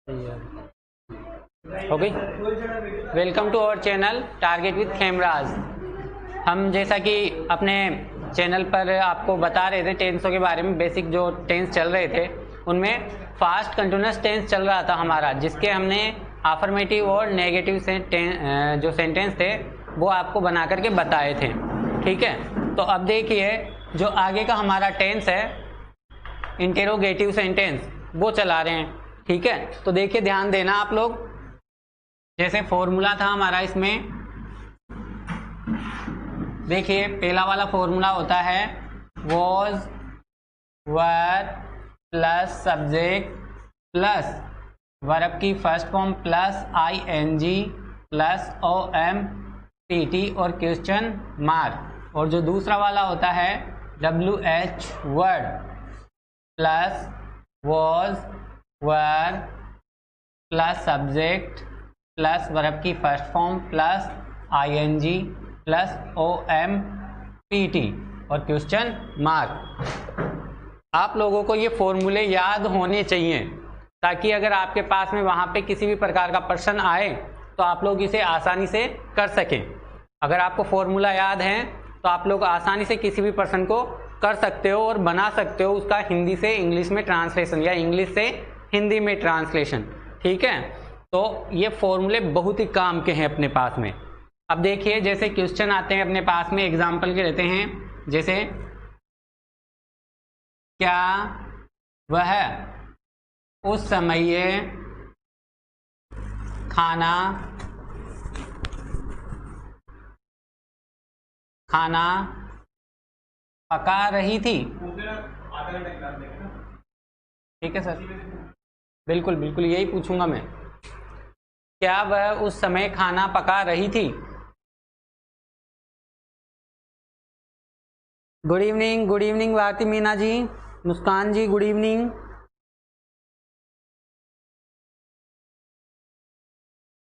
हो गई। Welcome to our channel target with cameras. हम जैसा कि अपने चैनल पर आपको बता रहे थे टेंसों के बारे में, बेसिक जो टेंस चल रहे थे उनमें फास्ट कंटिन्यूअस टेंस चल रहा था हमारा, जिसके हमने अफर्मेटिव और नेगेटिव जो सेंटेंस थे वो आपको बना करके बताए थे। ठीक है, तो अब देखिए जो आगे का हमारा टेंस है इंटेरोगेटिव सेंटेंस वो चला रहे हैं। ठीक है, तो देखिए ध्यान देना आप लोग। जैसे फॉर्मूला था हमारा, इसमें देखिए पहला वाला फॉर्मूला होता है was were plus subject plus verb की first form plus ING plus OMPT और क्वेश्चन मार्क। और जो दूसरा वाला होता है WH word plus was were plus subject plus verb की first form plus ING plus OMPT और क्वेश्चन मार्क। आप लोगों को ये फॉर्मूले याद होने चाहिए ताकि अगर आपके पास में वहाँ पे किसी भी प्रकार का प्रश्न आए तो आप लोग इसे आसानी से कर सकें। अगर आपको फॉर्मूला याद है तो आप लोग आसानी से किसी भी प्रश्न को कर सकते हो और बना सकते हो उसका हिंदी से इंग्लिश में ट्रांसलेशन या इंग्लिश से हिंदी में ट्रांसलेशन। ठीक है, तो ये फॉर्मूले बहुत ही काम के हैं अपने पास में। अब देखिए जैसे क्वेश्चन आते हैं अपने पास में, एग्जाम्पल के रहते हैं, जैसे क्या वह उस समय खाना पका रही थी। ठीक है सर, बिल्कुल बिल्कुल यही पूछूंगा मैं। क्या वह उस समय खाना पका रही थी। गुड इवनिंग भारती मीना जी, मुस्कान जी गुड इवनिंग।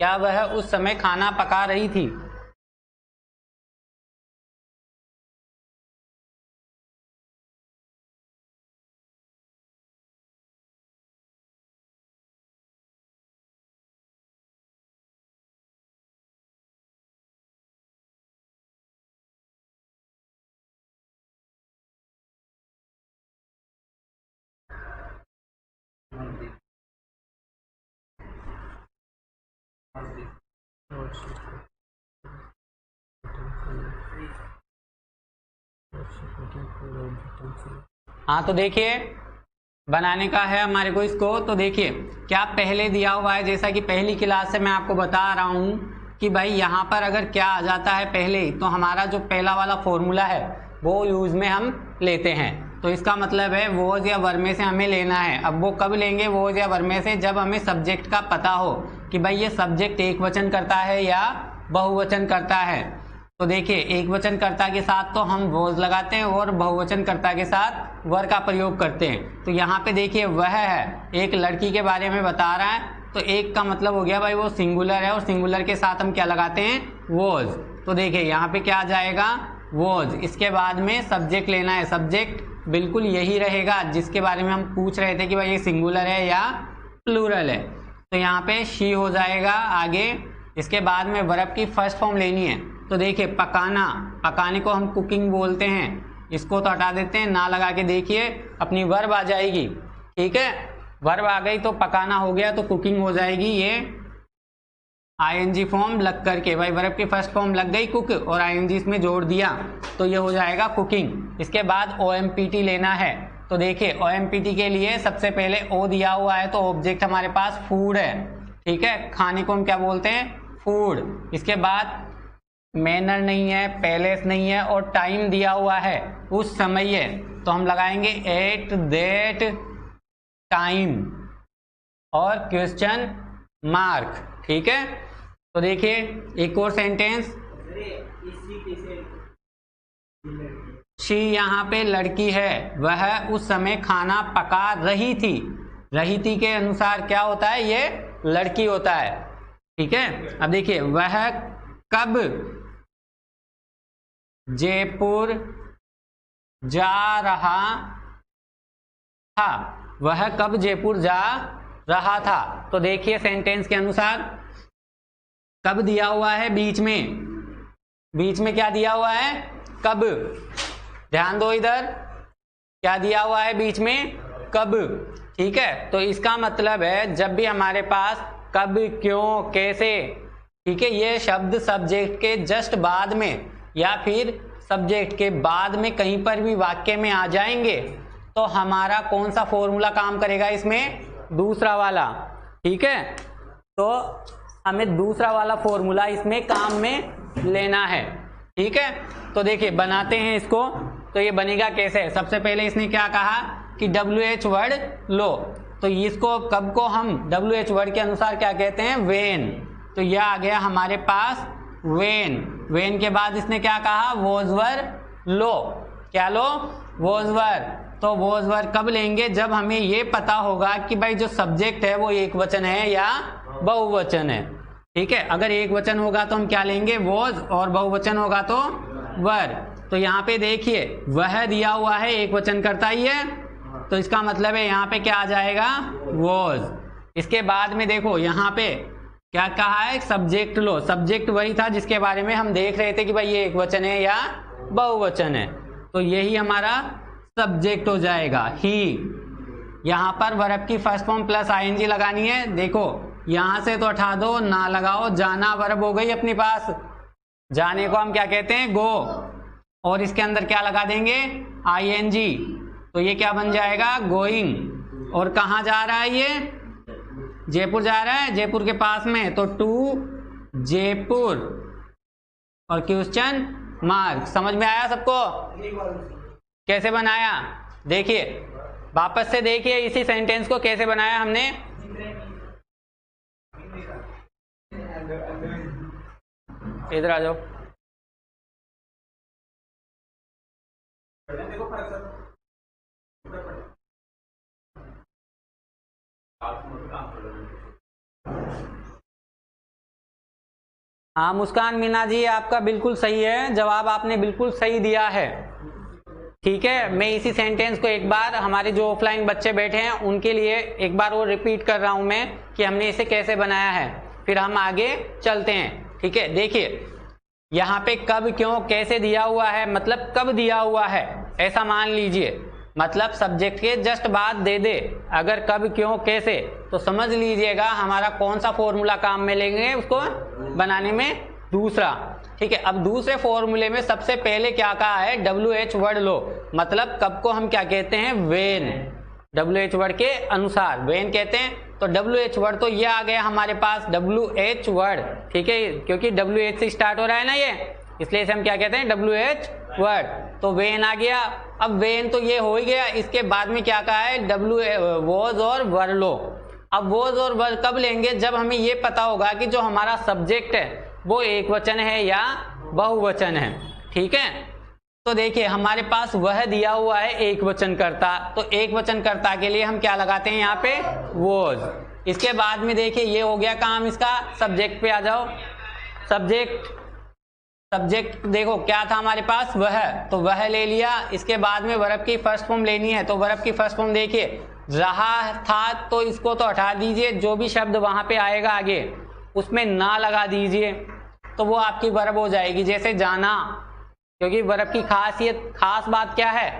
क्या वह उस समय खाना पका रही थी। हाँ तो देखिए बनाने का है हमारे को इसको। तो देखिए क्या पहले दिया हुआ है, जैसा कि पहली क्लास से मैं आपको बता रहा हूँ कि भाई यहाँ पर अगर क्या आ जाता है पहले, तो हमारा जो पहला वाला फॉर्मूला है वो यूज में हम लेते हैं। तो इसका मतलब है वोज या वर में से हमें लेना है। अब वो कब लेंगे वोज या वर में से, जब हमें सब्जेक्ट का पता हो कि भाई ये सब्जेक्ट एक वचन करता है या बहुवचन करता है। तो देखिए एक वचन कर्ता के साथ तो हम वॉज लगाते हैं और बहुवचन कर्ता के साथ वर का प्रयोग करते हैं। तो यहाँ पे देखिए वह है, एक लड़की के बारे में बता रहा है, तो एक का मतलब हो गया भाई वो सिंगुलर है और सिंगुलर के साथ हम क्या लगाते हैं वॉज। तो देखिए यहाँ पे क्या आ जाएगा वॉज। इसके बाद में सब्जेक्ट लेना है, सब्जेक्ट बिल्कुल यही रहेगा जिसके बारे में हम पूछ रहे थे कि भाई ये सिंगुलर है या प्लूरल है। तो यहाँ पे शी हो जाएगा आगे। इसके बाद में वर्ब की फर्स्ट फॉर्म लेनी है। तो देखिए पकाना, पकाने को हम कुकिंग बोलते हैं, इसको तो हटा देते हैं, ना लगा के देखिए अपनी वर्ब आ जाएगी। ठीक है, वर्ब आ गई तो पकाना हो गया तो कुकिंग हो जाएगी। ये ING फॉर्म लग करके, भाई वर्ब की फर्स्ट फॉर्म लग गई कुक और ING इसमें जोड़ दिया तो ये हो जाएगा कुकिंग। इसके बाद OMPT लेना है। तो देखिए OMPT के लिए सबसे पहले O दिया हुआ है तो ऑब्जेक्ट हमारे पास फूड है। ठीक है, खाने को हम क्या बोलते हैं फूड। इसके बाद मैनर नहीं है, पैलेस नहीं है और टाइम दिया हुआ है उस समय है, तो हम लगाएंगे एट दैट टाइम और क्वेश्चन मार्क। ठीक है, तो देखिए एक और सेंटेंस, शी यहाँ पे लड़की है, वह उस समय खाना पका रही थी। रही थी के अनुसार क्या होता है, ये लड़की होता है। ठीक है, अब देखिए वह कब जयपुर जा रहा था। वह कब जयपुर जा रहा था। तो देखिए सेंटेंस के अनुसार कब दिया हुआ है, बीच में क्या दिया हुआ है, कब। ध्यान दो इधर, क्या दिया हुआ है बीच में, कब। ठीक है, तो इसका मतलब है जब भी हमारे पास कब, क्यों, कैसे, ठीक है, ये शब्द सब्जेक्ट के जस्ट बाद में या फिर सब्जेक्ट के बाद में कहीं पर भी वाक्य में आ जाएंगे तो हमारा कौन सा फॉर्मूला काम करेगा इसमें, दूसरा वाला। ठीक है, तो हमें दूसरा वाला फॉर्मूला इसमें काम में लेना है। ठीक है, तो देखिए बनाते हैं इसको। तो ये बनेगा कैसे, सबसे पहले इसने क्या कहा कि WH वर्ड लो, तो इसको कब को हम WH वर्ड के अनुसार क्या कहते हैं, वेन। तो यह आ गया हमारे पास वेन के बाद इसने क्या कहा, वॉजवर लो, क्या लो, वॉजवर। तो वॉजवर कब लेंगे, जब हमें ये पता होगा कि भाई जो सब्जेक्ट है वो एक वचन है या बहुवचन है। ठीक है, अगर एक वचन होगा तो हम क्या लेंगे, वॉज, और बहुवचन होगा तो वर। तो यहाँ पे देखिए वह दिया हुआ है, एक वचन करता ही है, तो इसका मतलब है यहाँ पे क्या आ जाएगा, वॉज। इसके बाद में देखो यहाँ पे क्या कहा है, सब्जेक्ट लो। सब्जेक्ट वही था जिसके बारे में हम देख रहे थे कि भाई ये एक वचन है या बहुवचन है, तो यही हमारा सब्जेक्ट हो जाएगा ही। यहाँ पर वर्ब की फर्स्ट फॉर्म प्लस ING लगानी है। देखो यहाँ से तो हटा दो, ना लगाओ, जाना वर्ब हो गई अपने पास, जाने को हम क्या कहते हैं, गो, और इसके अंदर क्या लगा देंगे, ING, तो ये क्या बन जाएगा, गोइंग। और कहाँ जा रहा है ये, जयपुर जा रहा है, जयपुर के पास में, तो टू जयपुर, और क्वेश्चन मार्क। समझ में आया सबको, कैसे बनाया, देखिए वापस से देखिए इसी सेंटेंस को कैसे बनाया हमने। इधर आ जाओ, हाँ मुस्कान मीना जी आपका बिल्कुल सही है, जवाब आपने बिल्कुल सही दिया है। ठीक है, मैं इसी सेंटेंस को एक बार हमारे जो ऑफलाइन बच्चे बैठे हैं उनके लिए एक बार वो रिपीट कर रहा हूं मैं कि हमने इसे कैसे बनाया है, फिर हम आगे चलते हैं। ठीक है, देखिए यहाँ पे कब, क्यों, कैसे दिया हुआ है, मतलब कब दिया हुआ है ऐसा मान लीजिए, मतलब सब्जेक्ट के जस्ट बाद दे दे अगर कब, क्यों, कैसे, तो समझ लीजिएगा हमारा कौन सा फॉर्मूला काम में लेंगे उसको बनाने में, दूसरा। ठीक है, अब दूसरे फॉर्मूले में सबसे पहले क्या कहा है, WH वर्ड लो, मतलब कब को हम क्या कहते हैं, वेन। WH वर्ड के अनुसार वेन कहते हैं, तो WH वर्ड तो ये आ गया हमारे पास, WH वर्ड। ठीक है, क्योंकि WH से स्टार्ट हो रहा है ना ये, इसलिए इसे हम क्या कहते हैं, WH वर्ड। तो वेन आ गया, अब वेन तो ये हो ही गया, इसके बाद में क्या कहा है, वॉज और वर लो। अब वॉज और वर कब लेंगे, जब हमें ये पता होगा कि जो हमारा सब्जेक्ट है वो एक वचन है या बहुवचन है। ठीक है, तो देखिए हमारे पास वह दिया हुआ है एक वचन कर्ता, तो एक वचन कर्ता के लिए हम क्या लगाते हैं यहाँ पे, वॉज। इसके बाद में देखिए ये हो गया काम इसका, सब्जेक्ट पे आ जाओ। सब्जेक्ट देखो क्या था हमारे पास, वह, तो वह ले लिया। इसके बाद में वर्ब की फर्स्ट फॉर्म लेनी है, तो वर्ब की फर्स्ट फॉर्म देखिए रहा था, तो इसको तो हटा दीजिए, जो भी शब्द वहां पे आएगा आगे उसमें ना लगा दीजिए, तो वो आपकी वर्ब हो जाएगी, जैसे जाना। क्योंकि वर्ब की खास बात क्या है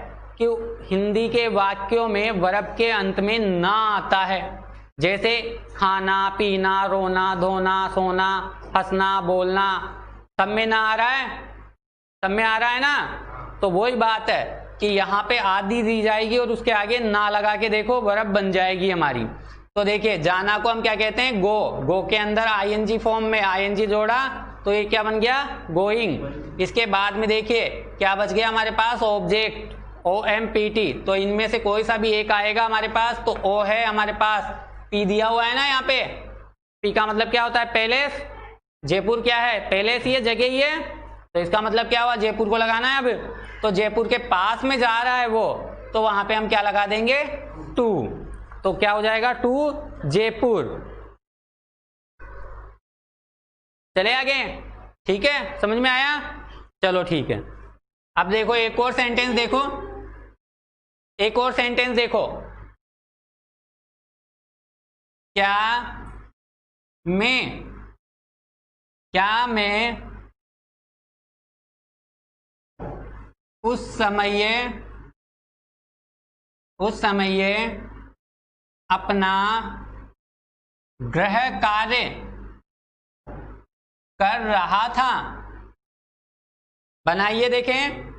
कि हिंदी के वाक्यों में वर्ब के अंत में ना आता है, जैसे खाना, पीना, रोना, धोना, सोना, हंसना, बोलना, सब में ना आ रहा है, सब में आ रहा है ना। तो वही बात है कि यहाँ पे आदि दी जाएगी और उसके आगे ना लगा के देखो वर्ब बन जाएगी हमारी। तो देखिए जाना को हम क्या कहते हैं, गो के अंदर ING फॉर्म में ING जोड़ा, तो ये क्या बन गया, गोइंग। इसके बाद में देखिए क्या बच गया हमारे पास, ऑब्जेक्ट, OMPT, तो इनमें से कोई सा भी एक आएगा हमारे पास, तो O है हमारे पास, P दिया हुआ है ना यहाँ पे, P का मतलब क्या होता है, पैलेस। जयपुर क्या है, पैलेस ही है, जगह ही है, तो इसका मतलब क्या हुआ, जयपुर को लगाना है। अब तो जयपुर के पास में जा रहा है वो, तो वहां पे हम क्या लगा देंगे, टू, तो क्या हो जाएगा, टू जयपुर। चले आगे, ठीक है, समझ में आया, चलो ठीक है। अब देखो एक और सेंटेंस देखो, एक और सेंटेंस देखो, क्या मैं उस समय अपना गृह कार्य कर रहा था। बनाइए, देखें,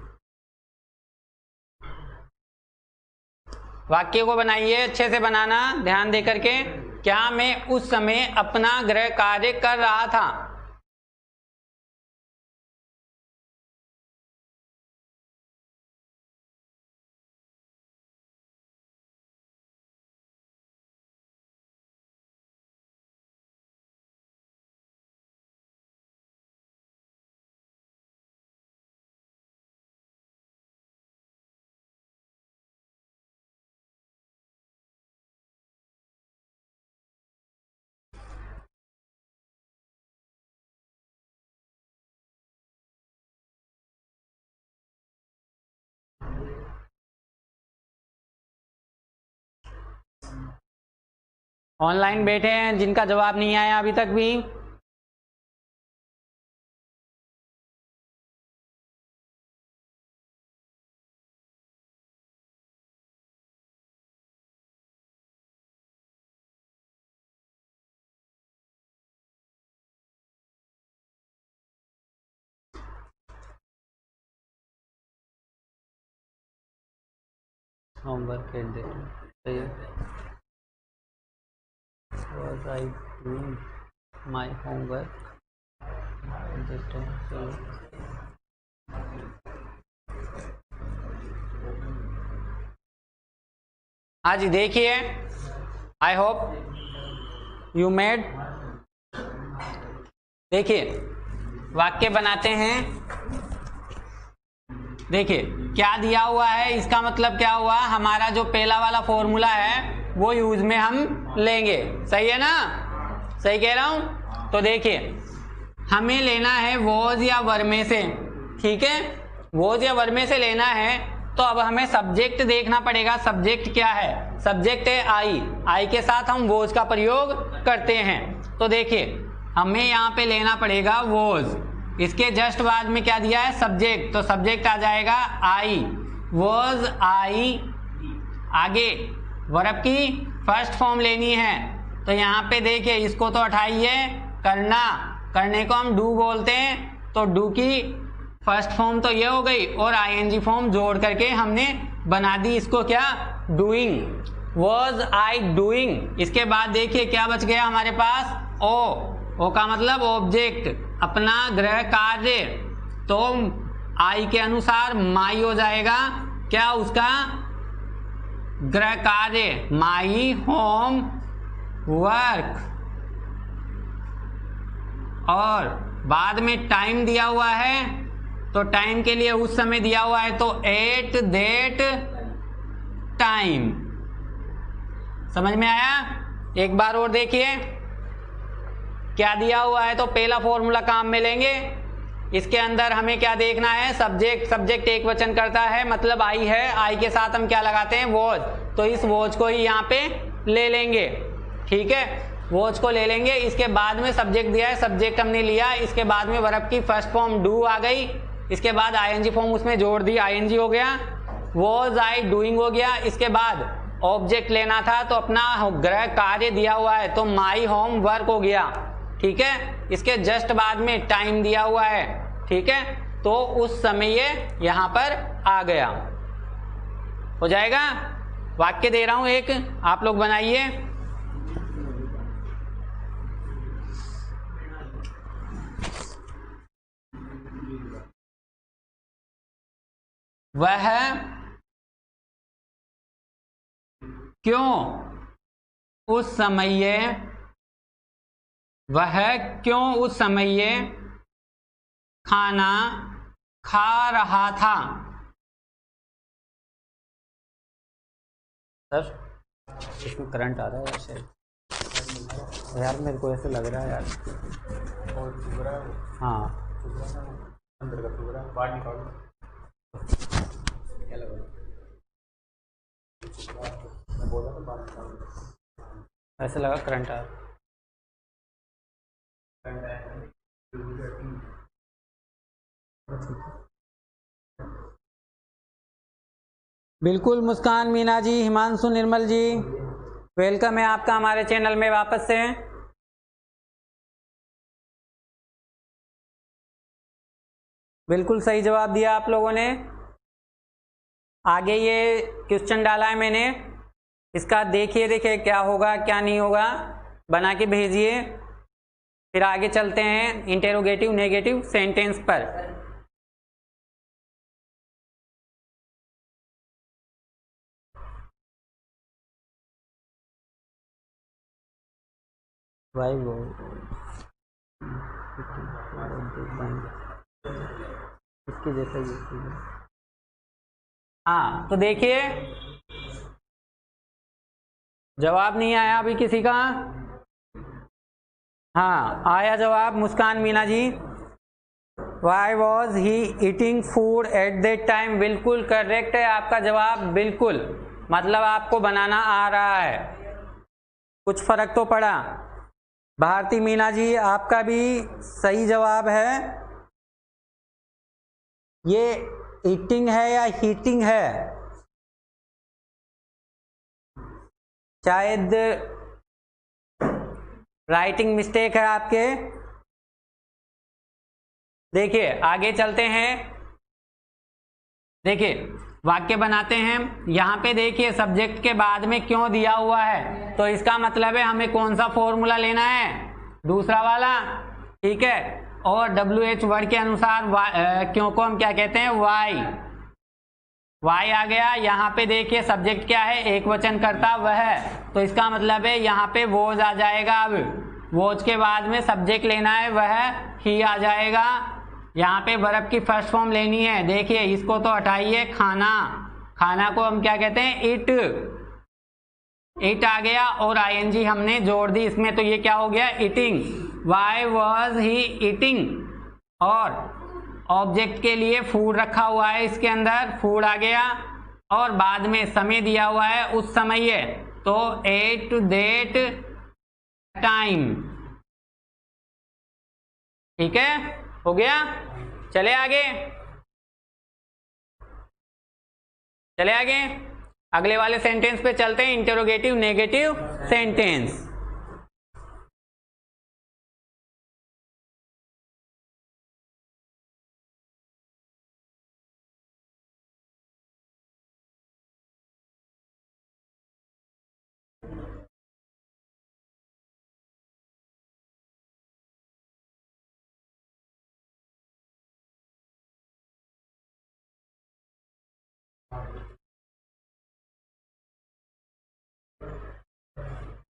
वाक्य को बनाइए, अच्छे से बनाना, ध्यान दे करके। क्या मैं उस समय अपना गृह कार्य कर रहा था? ऑनलाइन बैठे हैं जिनका जवाब नहीं आया अभी तक भी? होमवर्क कर देते हैं। Was I doing my homework? हाँ जी, देखिए, आई होप यू मेड। देखिए, वाक्य बनाते हैं। देखिए क्या दिया हुआ है, इसका मतलब क्या हुआ, हमारा जो पहला वाला फॉर्मूला है वो यूज में हम लेंगे। सही है ना? सही कह रहा हूं? तो देखिए, हमें लेना है वॉज या वर में से। ठीक है, वॉज या वर में से लेना है, तो अब हमें सब्जेक्ट देखना पड़ेगा। सब्जेक्ट क्या है? सब्जेक्ट है आई के साथ हम वॉज का प्रयोग करते हैं। तो देखिए, हमें यहाँ पे लेना पड़ेगा वॉज। इसके जस्ट बाद में क्या दिया है? सब्जेक्ट। तो सब्जेक्ट आ जाएगा आई, वॉज आई। आगे वर्ब की फर्स्ट फॉर्म लेनी है, तो यहाँ पे देखिए, इसको तो हटाइए, करना, करने को हम डू बोलते हैं, तो डू की फर्स्ट फॉर्म तो ये हो गई, और आईएनजी फॉर्म जोड़ करके हमने बना दी इसको क्या? डूइंग। Was I doing. इसके बाद देखिए क्या बच गया हमारे पास? ओ का मतलब ऑब्जेक्ट, अपना गृह कार्य। तो आई के अनुसार माई हो जाएगा क्या? उसका गृह कार्य, माई होम वर्क। और बाद में टाइम दिया हुआ है, तो टाइम के लिए उस समय दिया हुआ है, तो एट दैट टाइम। समझ में आया? एक बार और देखिए क्या दिया हुआ है। तो पहला फॉर्मूला काम में लेंगे। इसके अंदर हमें क्या देखना है? सब्जेक्ट एक वचन करता है, मतलब आई है, आई के साथ हम क्या लगाते हैं? वॉज। तो इस वॉज को ही यहाँ पे ले लेंगे। ठीक है, वॉज को ले लेंगे। इसके बाद में सब्जेक्ट दिया है, सब्जेक्ट हमने लिया। इसके बाद में वर्ब की फर्स्ट फॉर्म डू आ गई। इसके बाद आईएनजी फॉर्म उसमें जोड़ दी, आईएनजी हो गया। वॉज आई डूइंग हो गया। इसके बाद ऑब्जेक्ट लेना था, तो अपना गृह कार्य दिया हुआ है, तो माई होम वर्क हो गया। ठीक है, इसके जस्ट बाद में टाइम दिया हुआ है। ठीक है, तो उस समय ये यहां पर आ गया। हो जाएगा? वाक्य दे रहा हूं एक, आप लोग बनाइए। वह क्यों उस समय खाना खा रहा था? सर, इसमें करंट आ रहा है यार, यार मेरे को ऐसे लग रहा है यार। हाँ, अंदर का बाहर निकालो। क्या लग रहा है? मैं बोल रहा था बाहर निकालो। ऐसे लगा करंट आ बिल्कुल मुस्कान, मीना जी, हिमांशु, निर्मल जी, वेलकम है आपका हमारे चैनल में वापस से। बिल्कुल सही जवाब दिया आप लोगों ने। आगे ये क्वेश्चन डाला है मैंने, इसका देखिए क्या होगा क्या नहीं होगा, बना के भेजिए। फिर आगे चलते हैं इंटेरोगेटिव नेगेटिव सेंटेंस पर। भाई वो इसके जैसा ही। हाँ तो देखिए, जवाब नहीं आया अभी किसी का। हाँ आया जवाब, मुस्कान Meena ji. Why was he eating food at that time? बिल्कुल करेक्ट है आपका जवाब, बिल्कुल। मतलब आपको बनाना आ रहा है, कुछ फर्क तो पड़ा। भारती मीना जी आपका भी सही जवाब है। ये ईटिंग है या हीटिंग है? शायद राइटिंग मिस्टेक है आपके। देखिए आगे चलते हैं, देखिए वाक्य बनाते हैं। यहाँ पे देखिए सब्जेक्ट के बाद में क्यों दिया हुआ है, तो इसका मतलब है हमें कौन सा फॉर्मूला लेना है, दूसरा वाला, ठीक है। और WH वर्ड के अनुसार क्यों को हम क्या कहते हैं, वाई आ गया। यहाँ पे देखिए सब्जेक्ट क्या है, एक वचन करता वह, तो इसका मतलब है यहाँ पे वोज आ जाएगा। अब वोज के बाद में सब्जेक्ट लेना है, वह ही आ जाएगा। यहाँ पे वर्ब की फर्स्ट फॉर्म लेनी है। देखिए इसको तो हटाइए, खाना, खाना को हम क्या कहते हैं, इट आ गया, और ING हमने जोड़ दी इसमें, तो ये क्या हो गया, eating. Why was he eating, और ऑब्जेक्ट के लिए फूड रखा हुआ है, इसके अंदर फूड आ गया, और बाद में समय दिया हुआ है, उस समय, तो एट दैट टाइम। ठीक है, हो गया। चले आगे, चले आगे, अगले वाले सेंटेंस पे चलते हैं, इंटेरोगेटिव नेगेटिव सेंटेंस।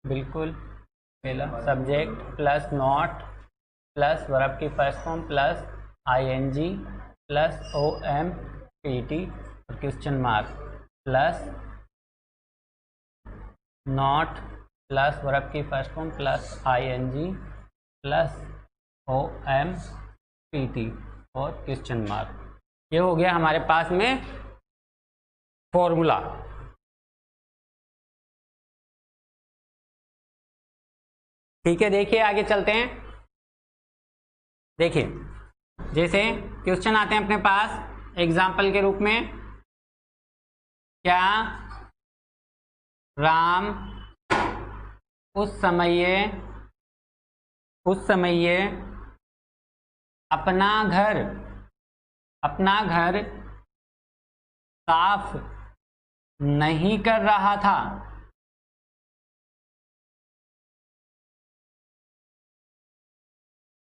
बिल्कुल, पहला subject plus not plus verb की first form plus ING plus OMPT और question mark plus not plus verb की first form plus ING plus OMPT और क्वेश्चन मार्क। ये हो गया हमारे पास में फॉर्मूला। ठीक है, देखिए आगे चलते हैं। देखिए जैसे क्वेश्चन आते हैं अपने पास एग्जाम्पल के रूप में, क्या राम उस समय अपना घर साफ नहीं कर रहा था?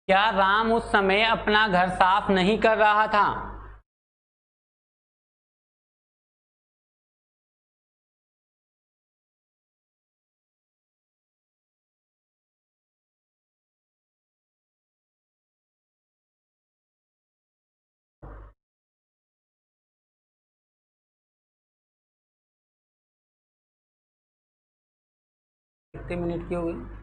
क्या राम उस समय अपना घर साफ नहीं कर रहा था? कितने मिनट की हो गई?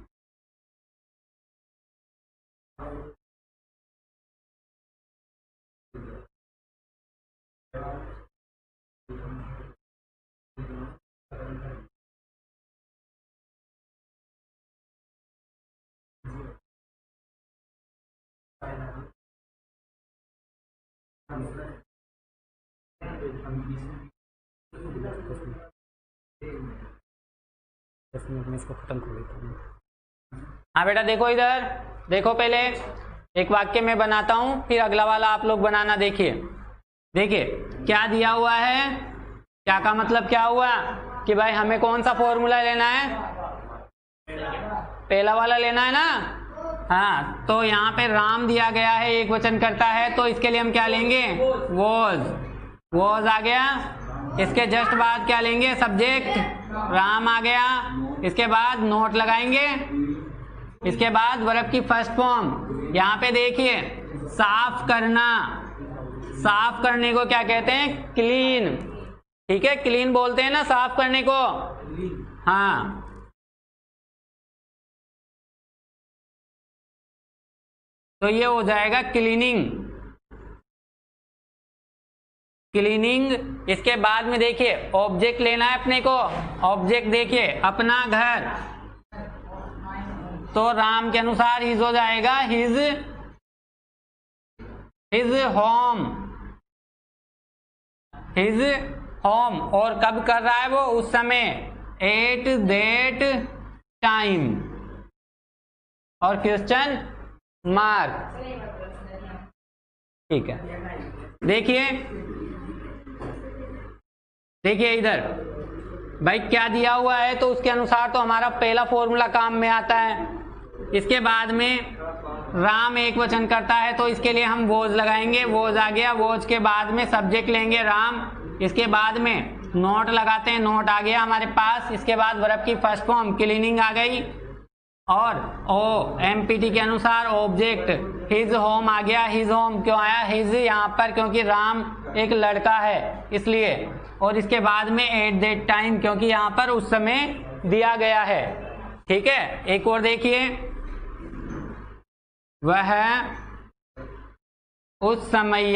10 मिनट में इसको खत्म कर देता हूँ। हाँ बेटा देखो इधर, देखो पहले एक वाक्य में बनाता हूँ, फिर अगला वाला आप लोग बनाना। देखिए देखिए क्या दिया हुआ है, क्या का मतलब क्या हुआ कि भाई हमें कौन सा फॉर्मूला लेना है, पहला वाला लेना है ना। हाँ तो यहाँ पे राम दिया गया है, एक वचन करता है, तो इसके लिए हम क्या लेंगे, वॉज आ गया। इसके जस्ट बाद क्या लेंगे, सब्जेक्ट राम आ गया। इसके बाद नोट लगाएंगे। इसके बाद वर्ब की फर्स्ट फॉर्म, यहाँ पे देखिए साफ करना, साफ करने को क्या कहते हैं, क्लीन। ठीक है, क्लीन बोलते हैं ना साफ करने को। हाँ तो ये हो जाएगा क्लीनिंग, क्लीनिंग। इसके बाद में देखिए ऑब्जेक्ट लेना है अपने को। ऑब्जेक्ट देखिए अपना घर, तो राम के अनुसार हिज हो जाएगा, हिज होम, हिज होम। और कब कर रहा है वो, उस समय, एट दैट टाइम। और क्वेश्चन मार्क। ठीक है, देखिए देखिए इधर भाई क्या दिया हुआ है, तो उसके अनुसार तो हमारा पहला फॉर्मूला काम में आता है। इसके बाद में राम एक वचन करता है, तो इसके लिए हम वॉज लगाएंगे, वॉज आ गया। वॉज के बाद में सब्जेक्ट लेंगे राम। इसके बाद में नोट लगाते हैं, नोट आ गया हमारे पास। इसके बाद वर्ब की फर्स्ट फॉर्म क्लीनिंग आ गई, और ओ एमपीटी के अनुसार ऑब्जेक्ट हिज होम आ गया। हिज होम क्यों आया, हिज यहाँ पर क्योंकि राम एक लड़का है इसलिए। और इसके बाद में एट दैट टाइम, क्योंकि यहाँ पर उस समय दिया गया है। ठीक है, एक और देखिए, वह उस समय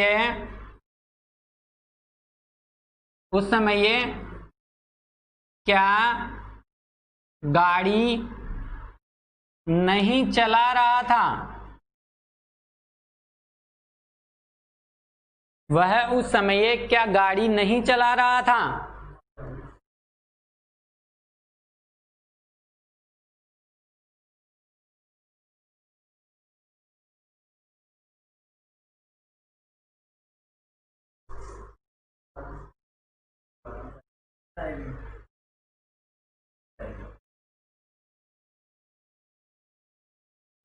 क्या गाड़ी नहीं चला रहा था। वह उस समय क्या गाड़ी नहीं चला रहा था।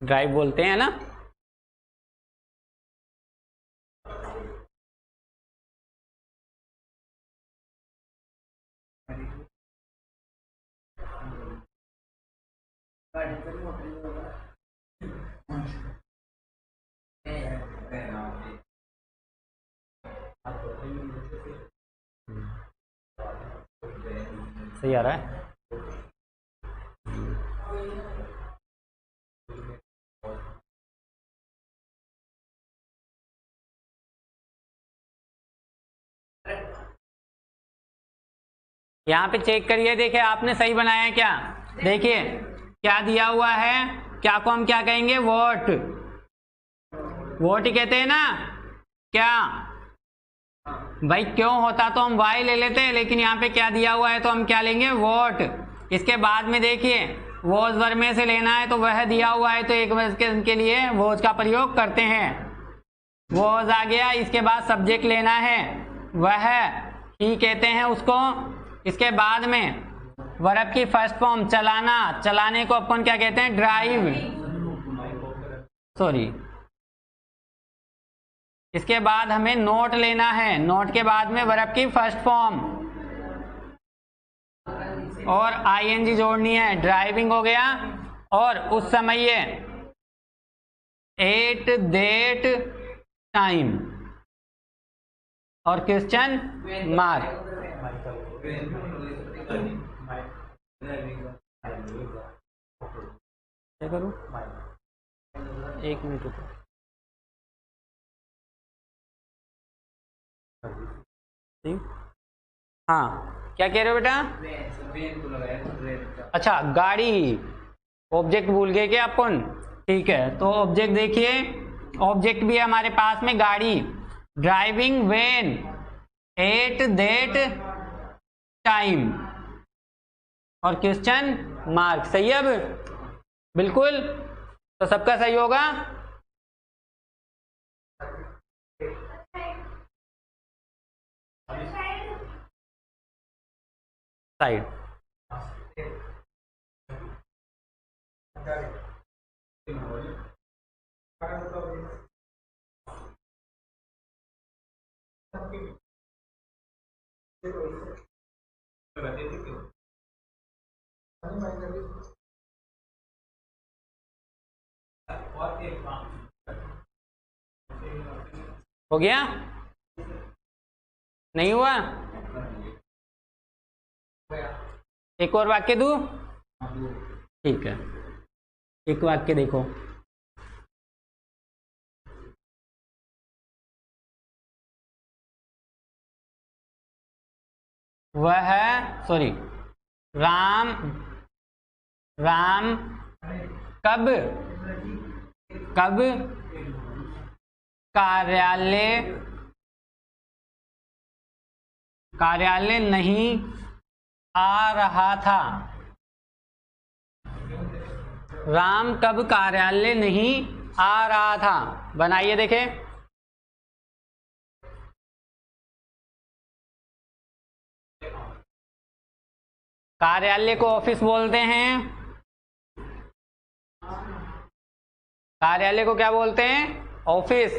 ड्राइव बोलते हैं ना। सही आ रहा है। यहाँ पे चेक करिए, देखिए आपने सही बनाया है क्या। देखिए क्या दिया हुआ है, क्या को हम क्या कहेंगे, वोट। वोट ही कहते हैं ना क्या भाई, क्यों होता तो हम वाई ले लेते हैं, लेकिन यहाँ पे क्या दिया हुआ है तो हम क्या लेंगे, वोट। इसके बाद में देखिए वॉज वर्ब में से लेना है, तो वह दिया हुआ है तो एक वर्ग के लिए वॉज का प्रयोग करते हैं, वॉज आ गया। इसके बाद सब्जेक्ट लेना है, वह ही कहते हैं उसको। इसके बाद में वर्ब की फर्स्ट फॉर्म चलाना, चलाने को अपन क्या कहते हैं, ड्राइव, सॉरी। इसके बाद हमें नोट लेना है, नोट के बाद में वर्ब की फर्स्ट फॉर्म और आईएनजी जोड़नी है, ड्राइविंग हो गया। और उस समय ये एट दैट टाइम और क्वेश्चन मार्क। क्या करूं, 1 मिनट रुको। हाँ क्या कह रहे हो बेटा, अच्छा गाड़ी, ऑब्जेक्ट भूल गए क्या अपन। ठीक है, तो ऑब्जेक्ट देखिए, ऑब्जेक्ट भी है हमारे पास में, गाड़ी, driving van, at that time और क्वेश्चन मार्क। सही है अब बिल्कुल, तो सबका सही होगा। साइड हो गया? नहीं हुआ? एक और वाक्य दूं? ठीक है, एक वाक्य देखो। वह सॉरी राम कब कार्यालय नहीं आ रहा था। राम कब कार्यालय नहीं आ रहा था? बनाइए देखें। कार्यालय को ऑफिस बोलते हैं। कार्यालय को क्या बोलते हैं? ऑफिस।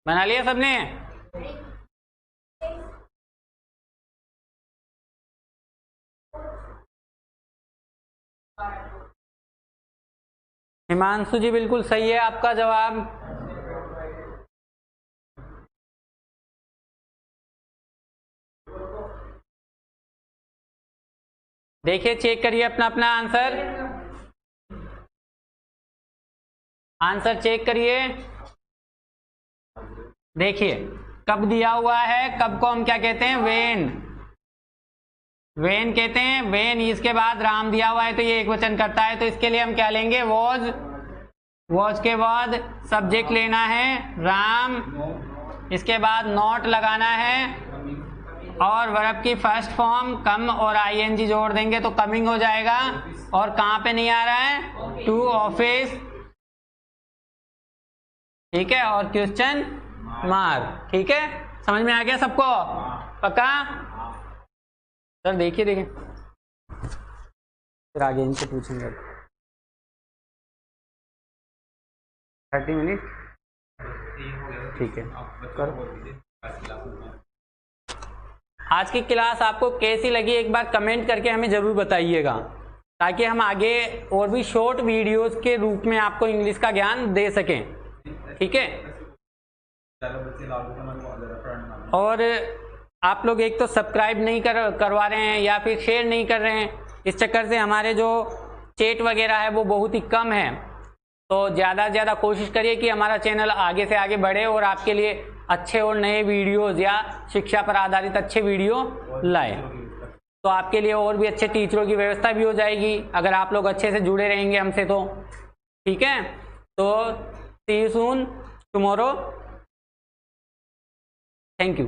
बना लिया सबने? हिमांशु जी बिल्कुल सही है आपका जवाब। देखिए, चेक करिए अपना अपना आंसर चेक करिए। देखिए कब दिया हुआ है, कब को हम क्या कहते हैं? वेन कहते हैं। वेन इसके बाद राम दिया हुआ है तो ये एक वचन करता है, तो इसके लिए हम क्या लेंगे? वॉज के बाद सब्जेक्ट लेना है राम, इसके बाद नॉट लगाना है और वर्ब की फर्स्ट फॉर्म कम और आईएनजी जोड़ देंगे तो कमिंग हो जाएगा। और कहां पे नहीं आ रहा है? To office. ठीक है, और क्वेश्चन मार्क। ठीक है, समझ में आ गया सबको? पक्का? सर देखिए फिर आगे इनसे पूछेंगे। 30 मिनट ठीक है। आज की क्लास आपको कैसी लगी एक बार कमेंट करके हमें ज़रूर बताइएगा, ताकि हम आगे और भी शॉर्ट वीडियोस के रूप में आपको इंग्लिश का ज्ञान दे सकें। ठीक है, और आप लोग एक तो सब्सक्राइब नहीं करवा रहे हैं या फिर शेयर नहीं कर रहे हैं, इस चक्कर से हमारे जो चैट वगैरह है वो बहुत ही कम है। तो ज़्यादा से ज़्यादा कोशिश करिए कि हमारा चैनल आगे से आगे बढ़े और आपके लिए अच्छे और नए वीडियोज़ या शिक्षा पर आधारित अच्छे वीडियो लाए। तो आपके लिए और भी अच्छे टीचरों की व्यवस्था भी हो जाएगी अगर आप लोग अच्छे से जुड़े रहेंगे हमसे तो। ठीक है, तो see you soon tomorrow. Thank you.